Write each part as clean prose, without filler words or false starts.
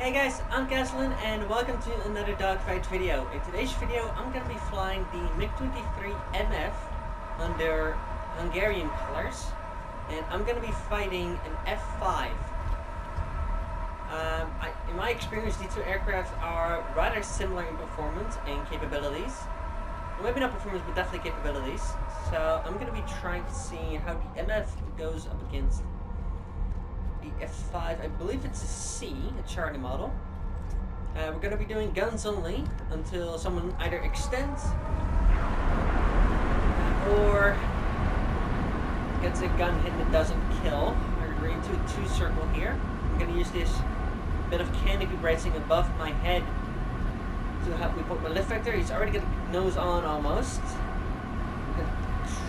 Hey guys, I'm Gasolin and welcome to another dogfight video. In today's video, I'm going to be flying the MiG-23 MF under Hungarian colors, and I'm going to be fighting an F-5. In my experience, these two aircraft are rather similar in performance and capabilities. Well, maybe not performance, but definitely capabilities. So I'm going to be trying to see how the MF goes up against the F-5. I believe it's a C, a Charlie model. We're going to be doing guns only until someone either extends or gets a gun hit that doesn't kill. We're into a two-circle here. I'm going to use this bit of canopy bracing above my head to help me put my lift vector. He's already got the nose on almost. I'm going to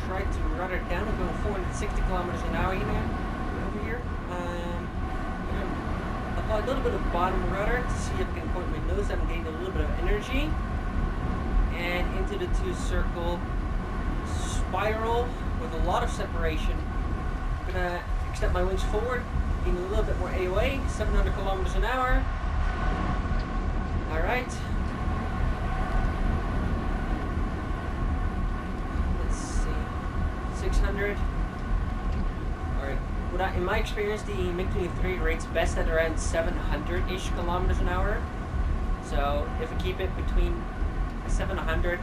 try to rudder down. I'm going 460 kilometers an hour over here. Apply a little bit of bottom rudder to see if I can point my nose out and gain a little bit of energy. And into the two-circle spiral with a lot of separation. I'm going to extend my wings forward, gain a little bit more AOA, 700 kilometers an hour. Alright. Let's see. 600. Alright. In my experience, the MiG-23 rates best at around 700-ish kilometers an hour. So if we keep it between 700,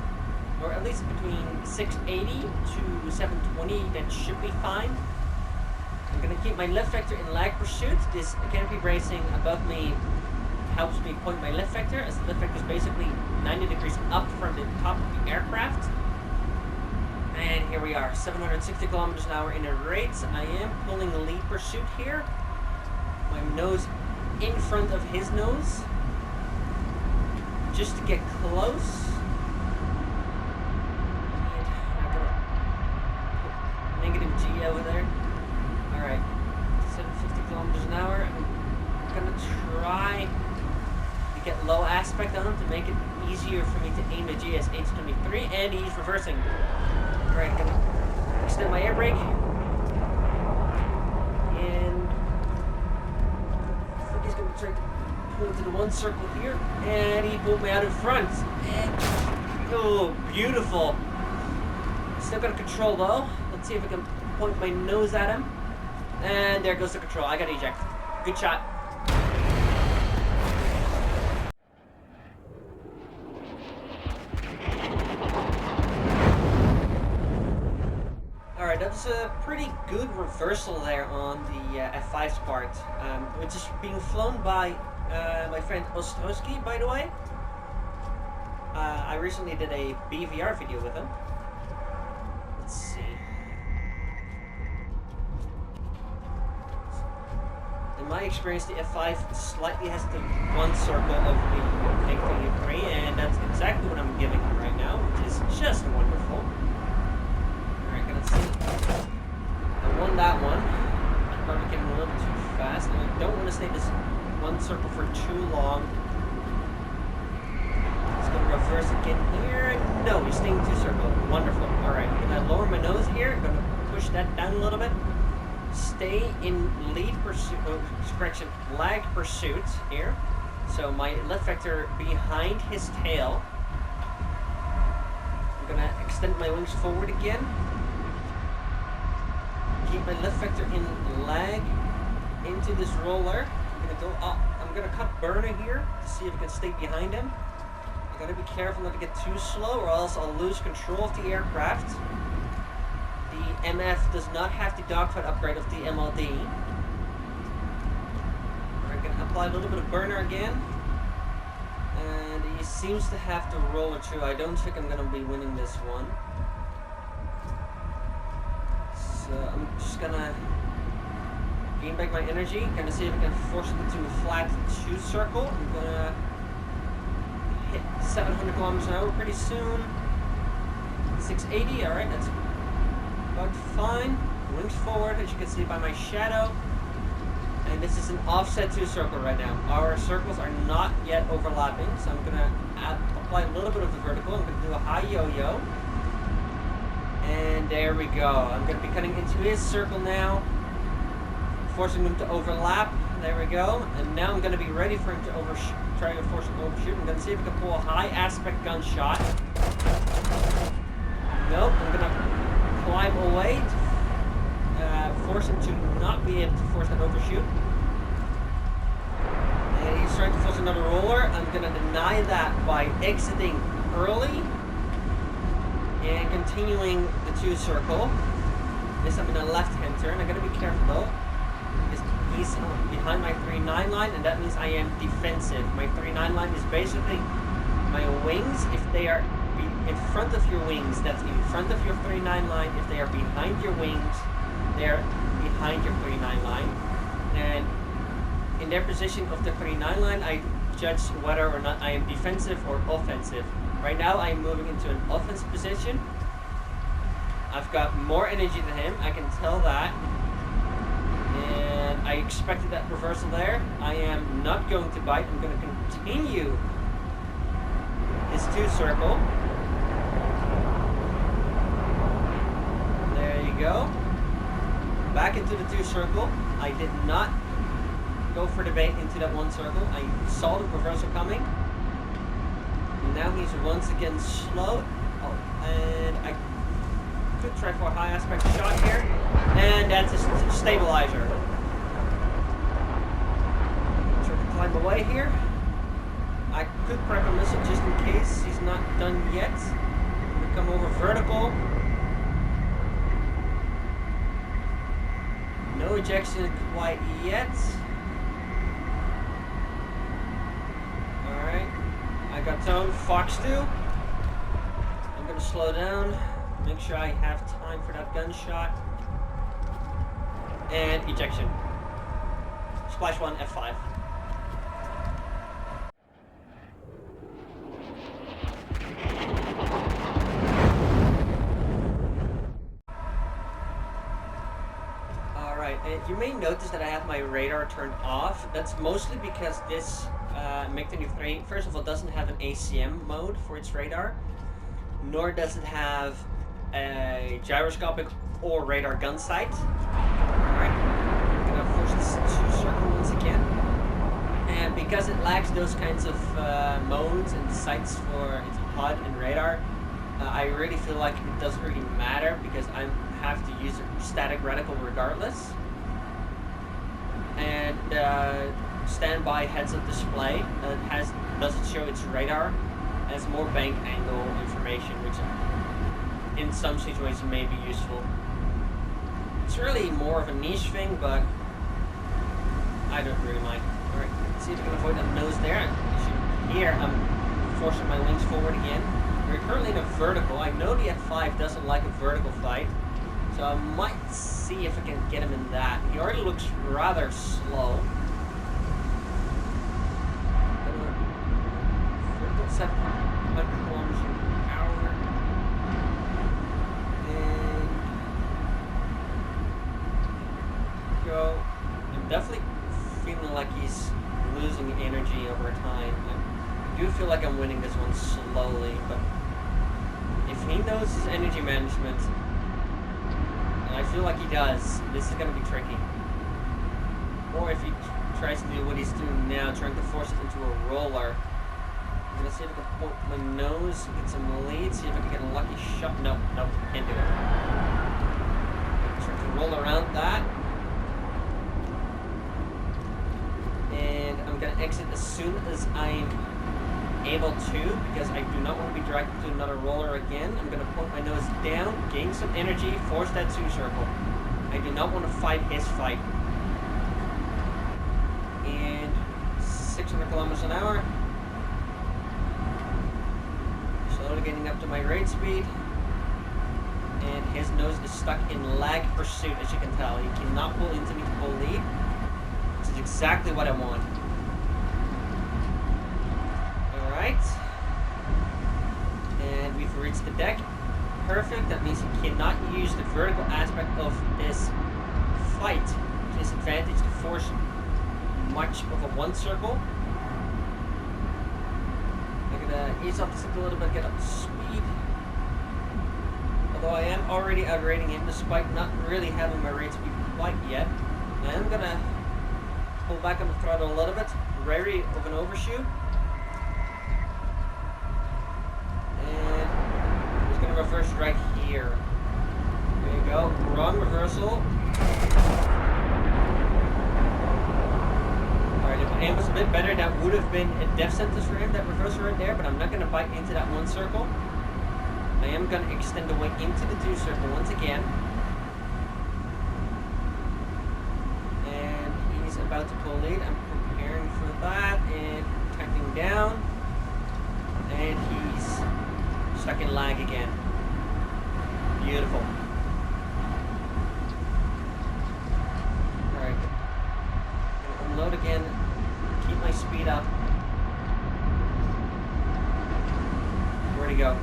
or at least between 680 to 720, that should be fine. I'm going to keep my lift vector in lag pursuit. This canopy bracing above me helps me point my lift vector, as the lift vector is basically 90 degrees up from the top of the aircraft. And here we are, 760 kilometers an hour in a rate. I am pulling the lead pursuit here. My nose in front of his nose, just to get close. Negative G over there. Alright, 750 kilometers an hour. I'm gonna try to get low aspect on him to make it easier for me to aim the GS-H-23, and he's reversing. Alright, I'm gonna extend my air brake. And I think he's gonna try to pull into the one circle here. And he pulled me out in front. And, oh, beautiful. Still got control though. Let's see if I can point my nose at him. And there goes the control. I got eject. Good shot. Alright, that was a pretty good reversal there on the F5's part, which is being flown by my friend Ostrowski, by the way. I recently did a BVR video with him. Let's see. In my experience, the F5 slightly has the one circle of the MiG-23, and that's exactly what I'm giving him right now, which is just wonderful. Alright, gonna see. I won that one. I'm probably getting a little too fast, and I don't want to stay this one circle for too long. Just gonna reverse again here. No, he's staying two circle. Wonderful. Alright, I'm gonna lower my nose here. I'm gonna push that down a little bit. Stay in lead pursuit, lag pursuit here. So my lift vector behind his tail. I'm gonna extend my wings forward again. Keep my lift vector in lag into this roller. I'm gonna go up. I'm gonna cut burner here to see if I can stay behind him. I gotta be careful not to get too slow, or else I'll lose control of the aircraft. The MF does not have the dogfight upgrade of the MLD. We're going to apply a little bit of burner again. And he seems to have the roller too. I don't think I'm going to be winning this one. So I'm just going to gain back my energy. Going to see if I can force it into a flat two circle. I'm going to hit 700 kilometers an hour pretty soon. 680, alright, that's about fine. Wings forward, as you can see by my shadow. And this is an offset two circle right now. Our circles are not yet overlapping, so I'm gonna apply a little bit of the vertical. I'm gonna do a high yo-yo. And there we go. I'm gonna be cutting into his circle now, forcing them to overlap. There we go. And now I'm going to be ready for him to try to force him to overshoot. I'm going to see if I can pull a high aspect gun shot. Nope. I'm going to climb away to force him to not be able to force that overshoot. And he's trying to force another roller. I'm going to deny that by exiting early and continuing the 2 circle. This I'm in a left-hand turn. I gotta be careful though. He's behind my 3-9 line, and that means I am defensive. My 3-9 line is basically my wings. If they are in front of your wings, that's in front of your 3-9 line. If they are behind your wings, they are behind your 3-9 line. And in their position of the 3-9 line, I judge whether or not I am defensive or offensive. Right now, I am moving into an offensive position. I've got more energy than him, I can tell that. And I expected that reversal there. I am not going to bite. I'm going to continue this 2 circle. There you go. Back into the 2 circle. I did not go for the bait into that 1 circle. I saw the reversal coming. And now he's once again slow. Oh, and I could try for a high aspect shot here. And that's a stabilizer. Try to climb away here. I could prep a missile just in case he's not done yet. I'm gonna come over vertical. No ejection quite yet. Alright. I got tone. Fox 2. I'm gonna slow down. Make sure I have time for that gunshot. And ejection. Splash 1, F-5. Alright, you may notice that I have my radar turned off. That's mostly because this MiG-23, first of all, doesn't have an ACM mode for its radar, nor does it have a gyroscopic or radar gun sight. Alright, I'm gonna force this 2 circle once again. And because it lacks those kinds of modes and sights for its HUD and radar, I really feel like it doesn't really matter because I have to use a static reticle regardless. And standby heads-up display doesn't show its radar, has more bank angle information, which in some situations may be useful. It's really more of a niche thing, but I don't really mind. Alright, let's see if I can avoid that nose there. Here, I'm forcing my wings forward again. We're currently in a vertical. I know the F-5 doesn't like a vertical fight, so I might see if I can get him in that. He already looks rather slow. Vertical 700 kilometers an hour. And go. I'm definitely feeling like he's losing energy over time. I do feel like I'm winning this one slowly, but if he knows his energy management, and I feel like he does, this is going to be tricky. Or if he tries to do what he's doing now, trying to force it into a roller. I'm going to see if I can point my nose, get some lead, see if I can get a lucky shot. Nope, can't do it. Try to roll around that. And I'm going to exit as soon as I'm able to, because I do not want to be dragged into another roller again. I'm going to point my nose down, gain some energy, force that 2 circle. I do not want to fight his fight. And 600 kilometers an hour. Slowly getting up to my rate speed. And his nose is stuck in lag pursuit, as you can tell. He cannot pull into me to pull lead. Which is exactly what I want. Alright. And we've reached the deck. Perfect. That means he cannot use the vertical aspect of this fight to his advantage to force much of a 1 circle. I'm gonna ease off the stick a little bit, get up to speed. Although I am already outrating him despite not really having my rate speed quite yet. I am gonna pull back on the throttle a little bit, wary of an overshoot. And he's going to reverse right here. There you go, wrong reversal. Alright, if my aim was a bit better, that would have been a death sentence for him, that reversal right there, but I'm not going to bite into that one circle. I am going to extend the wing into the two circle once again. And he's about to pull lead. I'm preparing for that and tacking down. And he's stuck in lag again. Beautiful. Alright. Gonna unload again. Keep my speed up. Where'd he go?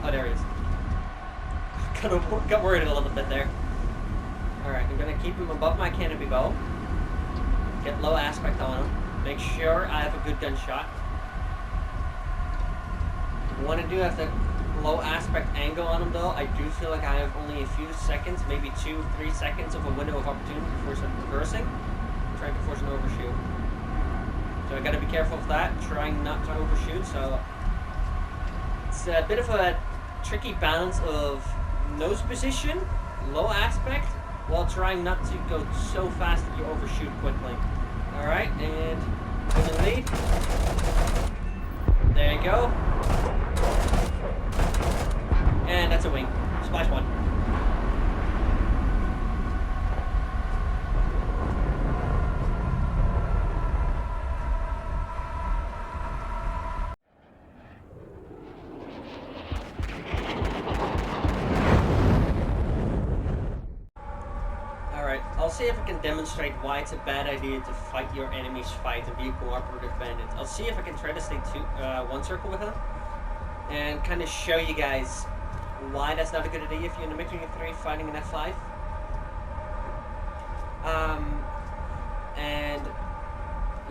Oh, there he is. Got worried a little bit there. Alright, I'm gonna keep him above my canopy bow. Get low aspect on him. Make sure I have a good gunshot. When I do have the low aspect angle on him though, I do feel like I have only a few seconds, maybe 2-3 seconds of a window of opportunity before reversing. I'm trying to force an overshoot. So I gotta be careful of that, trying not to overshoot, so it's a bit of a tricky balance of nose position, low aspect, while trying not to go so fast that you overshoot quickly. Alright, and in the lead. There you go. And that's a wing. Splash one. I'll see if I can demonstrate why it's a bad idea to fight your enemy's fight and be a cooperative bandit. I'll see if I can try to stay one circle with him and kind of show you guys why that's not a good idea if you're in a MiG-23 fighting an F-5. And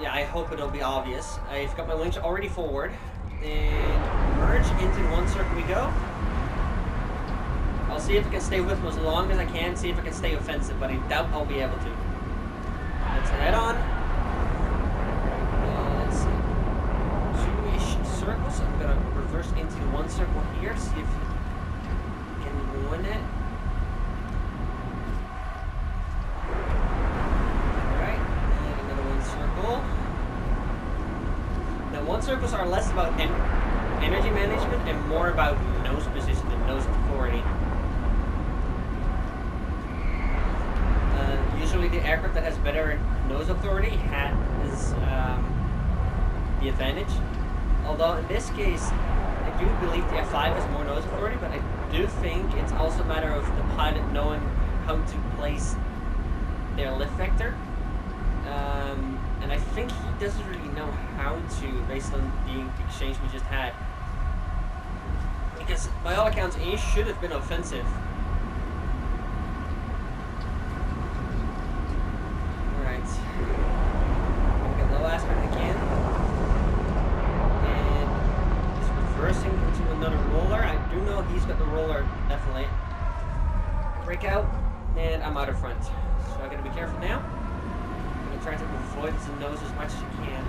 yeah, I hope it'll be obvious. I've got my wings already forward and merge into one circle we go. I'll see if I can stay with him as long as I can, see if I can stay offensive, but I doubt I'll be able to. Let's head on. Let's see. Two-ish circles. I'm going to reverse into one circle here, see if I can win it. Alright, and another one circle. Now, one circles are less about energy management and more about nose position and nose authority. Usually the aircraft that has better nose authority has the advantage. Although in this case, I do believe the F-5 has more nose authority, but I do think it's also a matter of the pilot knowing how to place their lift vector. And I think he doesn't really know how to, based on the exchange we just had. Because by all accounts, he should have been offensive. He's got the roller, definitely. Break out, and I'm out of front. So I gotta be careful now. I'm gonna try to avoid the nose as much as you can.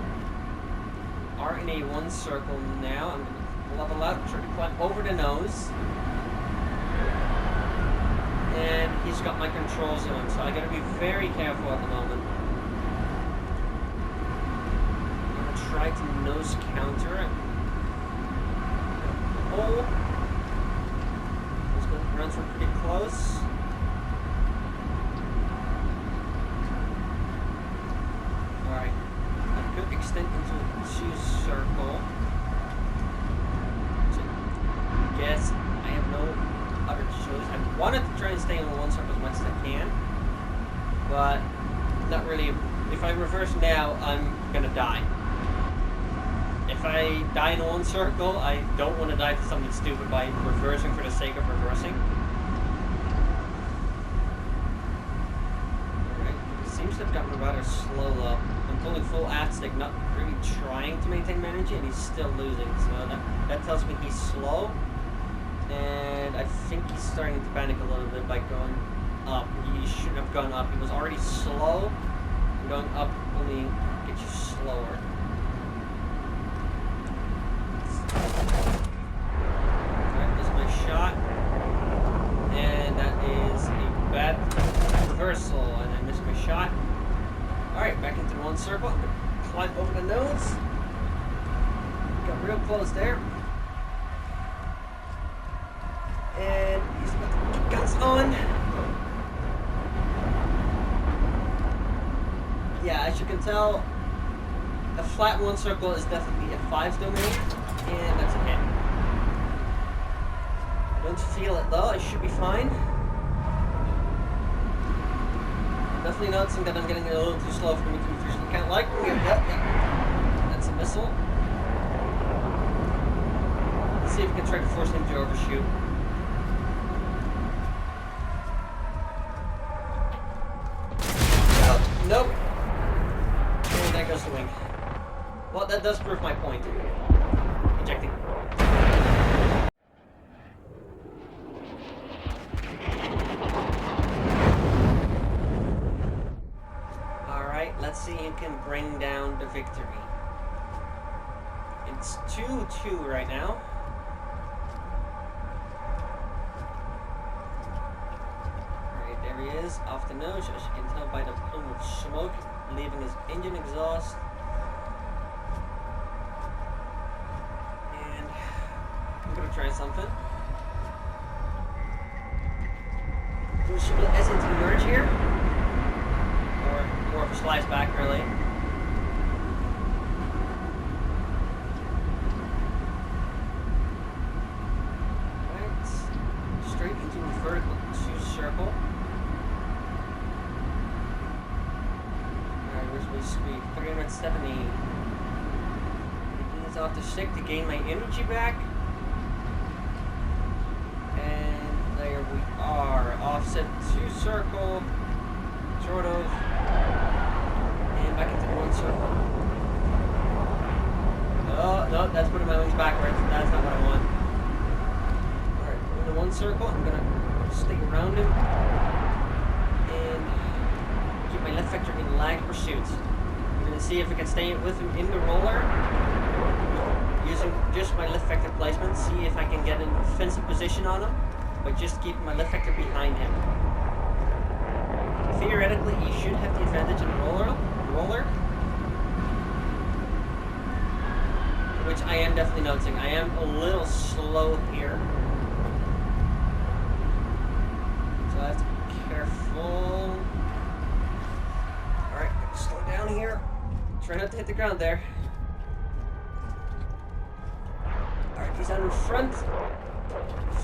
Are in a one circle now. I'm gonna level out, try to climb over the nose. And he's got my control zone, so I gotta be very careful at the moment. I'm gonna try to nose counter it. Pull. Runs are pretty close. Alright. I could extend into a two-circle. So, I guess I have no other choice. I wanted to try and stay in one circle as much as I can. But, not really. If I reverse now, I'm gonna die. If I die in one circle, I don't want to die to something stupid by reversing for the sake of reversing. Alright, it seems to have gotten rather slow though. I'm pulling full aft-stick, not really trying to maintain energy, and he's still losing. So that tells me he's slow. And I think he's starting to panic a little bit by going up. He shouldn't have gone up. He was already slow. Going up only gets you slower. Alright, there's my shot. And that is a bad reversal, and I missed my shot. Alright, back into the one circle. I'm gonna climb over the nose. Got real close there. And he's got the guns on. Yeah, as you can tell, a flat one circle is definitely a F-5's domain, and that's a hit. Don't feel it though, I should be fine. I'm definitely noticing that I'm getting a little too slow for me to officially count like. Yep. That's a missile. Let's see if we can try to force him to overshoot. Nope. And there goes the wing. Well, that does prove my point. Ejecting. Alright, let's see who can bring down the victory. It's 2-2 right now. Alright, there he is, off the nose, as you can tell by the plume of smoke leaving his engine exhaust. And I'm gonna try something. Do a split S into the merge here. Or more of a slice back, really. Right. Straight into a vertical 2 circle. Speed 370. Ease off the stick to gain my energy back. And there we are. Offset 2 circle. Sort of. And back into the 1 circle. Oh, no, that's putting my wings backwards. That's not what I want. Alright, in the 1 circle, I'm gonna stick around him. And keep my left vector in lag pursuit. I'm going to see if I can stay with him in the roller, using just my left vector placement, see if I can get an offensive position on him, but just keeping my left vector behind him. Theoretically, he should have the advantage in the roller, which I am definitely noticing. I am a little slow here, so I have to be careful. Alright, slow down here. Try not to hit the ground there. Alright, he's on the front.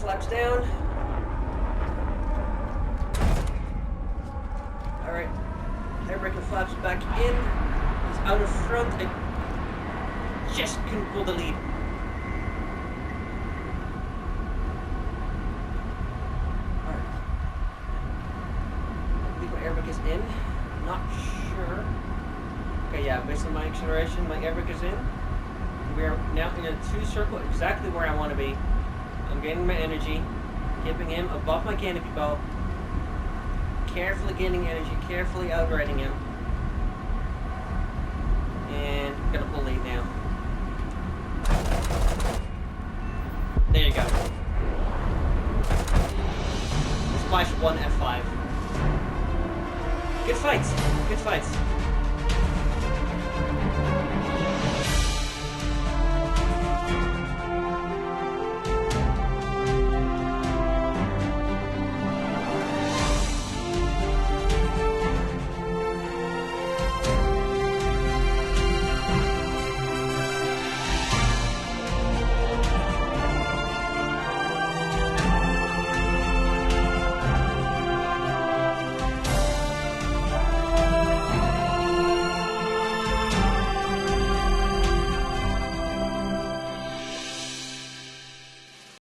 Flaps down. Alright. Air brake and flaps back in. He's out in front. I just couldn't pull the lead. Alright. I believe my air brake is in. Not sure. Okay, yeah, based on my acceleration, my air brake is in. We are now in a 2 circle, exactly where I want to be. I'm gaining my energy, keeping him above my canopy bow, carefully gaining energy, carefully outriding him, and I'm gonna pull lead now. There you go. Splash 1 F5. Good fights. Good fights.